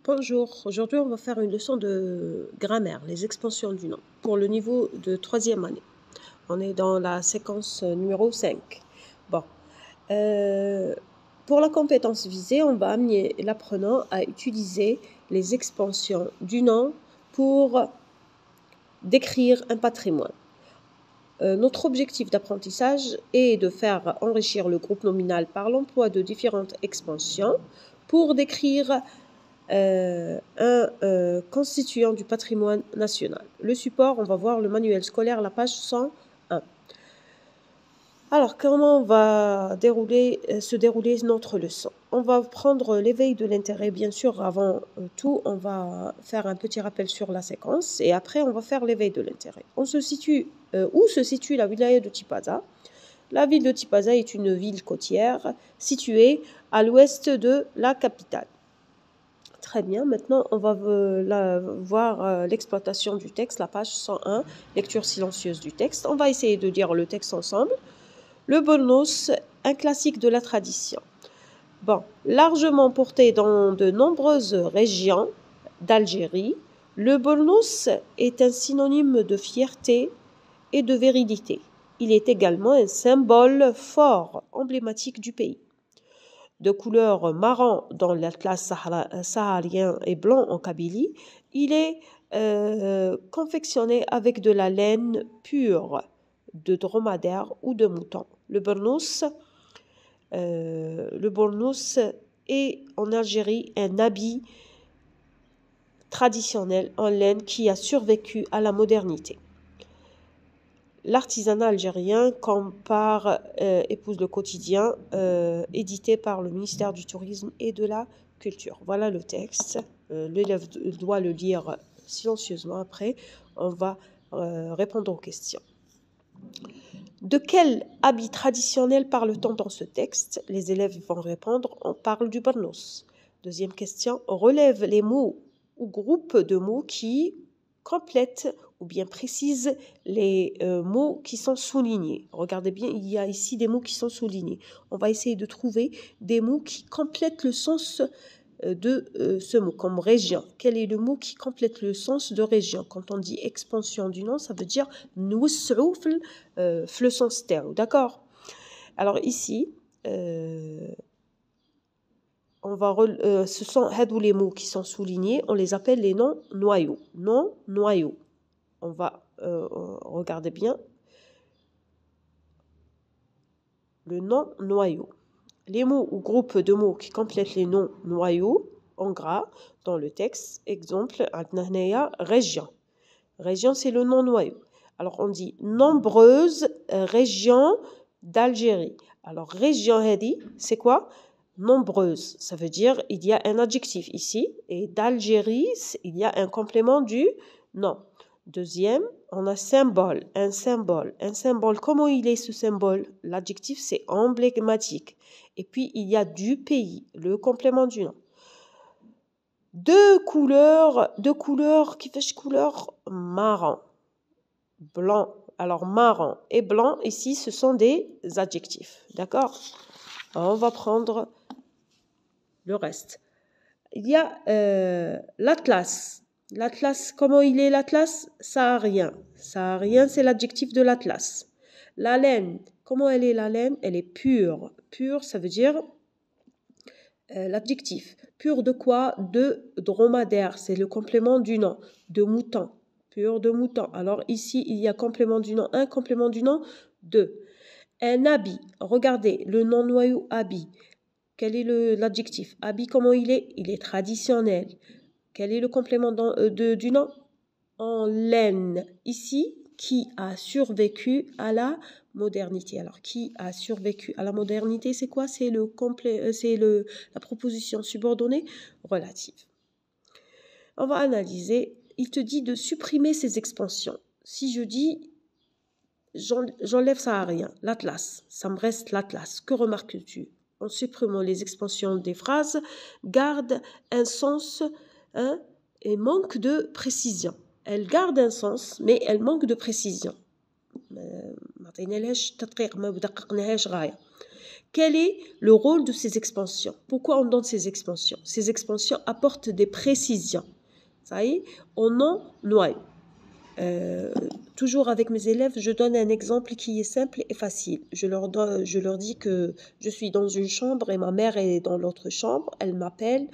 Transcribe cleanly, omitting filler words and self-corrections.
Bonjour, aujourd'hui on va faire une leçon de grammaire, les expansions du nom, pour le niveau de 3e année. On est dans la séquence numéro 5. Bon, pour la compétence visée, on va amener l'apprenant à utiliser les expansions du nom pour décrire un patrimoine. Notre objectif d'apprentissage est de faire enrichir le groupe nominal par l'emploi de différentes expansions pour décrire un constituant du patrimoine national. Le support, on va voir le manuel scolaire, la page 101. Alors, comment va se dérouler notre leçon? On va prendre l'éveil de l'intérêt, bien sûr, avant tout, on va faire un petit rappel sur la séquence et après, on va faire l'éveil de l'intérêt. Où se situe la wilaya de Tipaza? La ville de Tipaza est une ville côtière située à l'ouest de la capitale. Très bien, maintenant on va voir l'exploitation du texte, la page 101, lecture silencieuse du texte. On va essayer de lire le texte ensemble. Le bolnos, un classique de la tradition. Bon, largement porté dans de nombreuses régions d'Algérie, le bolnos est un synonyme de fierté et de véridité. Il est également un symbole fort, emblématique du pays. De couleur marron dans l'Atlas saharien et blanc en Kabylie, il est confectionné avec de la laine pure de dromadaire ou de mouton. Le bornous est en Algérie un habit traditionnel en laine qui a survécu à la modernité. L'artisanat algérien épouse le quotidien, édité par le ministère du Tourisme et de la Culture. Voilà le texte. L'élève doit le lire silencieusement. Après, on va répondre aux questions. De quel habit traditionnel parle-t-on dans ce texte? Les élèves vont répondre. On parle du bornos. Deuxième question. On relève les mots ou groupes de mots qui complètent ou bien précise les mots qui sont soulignés. Regardez bien, il y a ici des mots qui sont soulignés. On va essayer de trouver des mots qui complètent le sens de ce mot, comme région. Quel est le mot qui complète le sens de région? Quand on dit expansion du nom, ça veut dire nous le sens terre. D'accord? Alors ici, ce sont les mots qui sont soulignés, on les appelle les noms noyaux. Noms noyaux. On va regarder bien le nom noyau. Les mots ou groupes de mots qui complètent les noms noyaux en gras dans le texte. Exemple, région. Région, c'est le nom noyau. Alors, on dit nombreuses régions d'Algérie. Alors, région, c'est quoi? Nombreuse. Ça veut dire il y a un adjectif ici. Et d'Algérie, il y a un complément du nom. Deuxième, on a symbole, un symbole. Un symbole, comment il est ce symbole? L'adjectif, c'est emblématique. Et puis, il y a du pays, le complément du nom. Deux couleurs, qui fait couleur marron, blanc. Alors, marron et blanc, ici, ce sont des adjectifs. D'accord? On va prendre le reste. Il y a l'atlas. L'atlas, comment il est l'atlas? Saharien. Saharien, c'est l'adjectif de l'atlas. La laine, comment elle est la laine? Elle est pure. Pure, ça veut dire l'adjectif. Pure de quoi? De dromadaire, c'est le complément du nom. De mouton. Pure de mouton. Alors ici, il y a complément du nom 1, complément du nom 2. Un habit. Regardez, le nom noyau habit. Quel est l'adjectif? Habit, comment il est? Il est traditionnel. Quel est le complément du nom? En laine. Ici, qui a survécu à la modernité. Alors, qui a survécu à la modernité, c'est quoi? C'est la proposition subordonnée relative. On va analyser. Il te dit de supprimer ces expansions. Si je dis, j'enlève ça à rien, l'atlas, ça me reste l'atlas. Que remarques-tu? En supprimant les expansions des phrases, garde un sens et manque de précision. Elle garde un sens, mais elle manque de précision. Quel est le rôle de ces expansions? Pourquoi on donne ces expansions? Ces expansions apportent des précisions. Ça y est, on en noie. Toujours avec mes élèves, je donne un exemple qui est simple et facile. Je leur dis que je suis dans une chambre et ma mère est dans l'autre chambre. Elle m'appelle.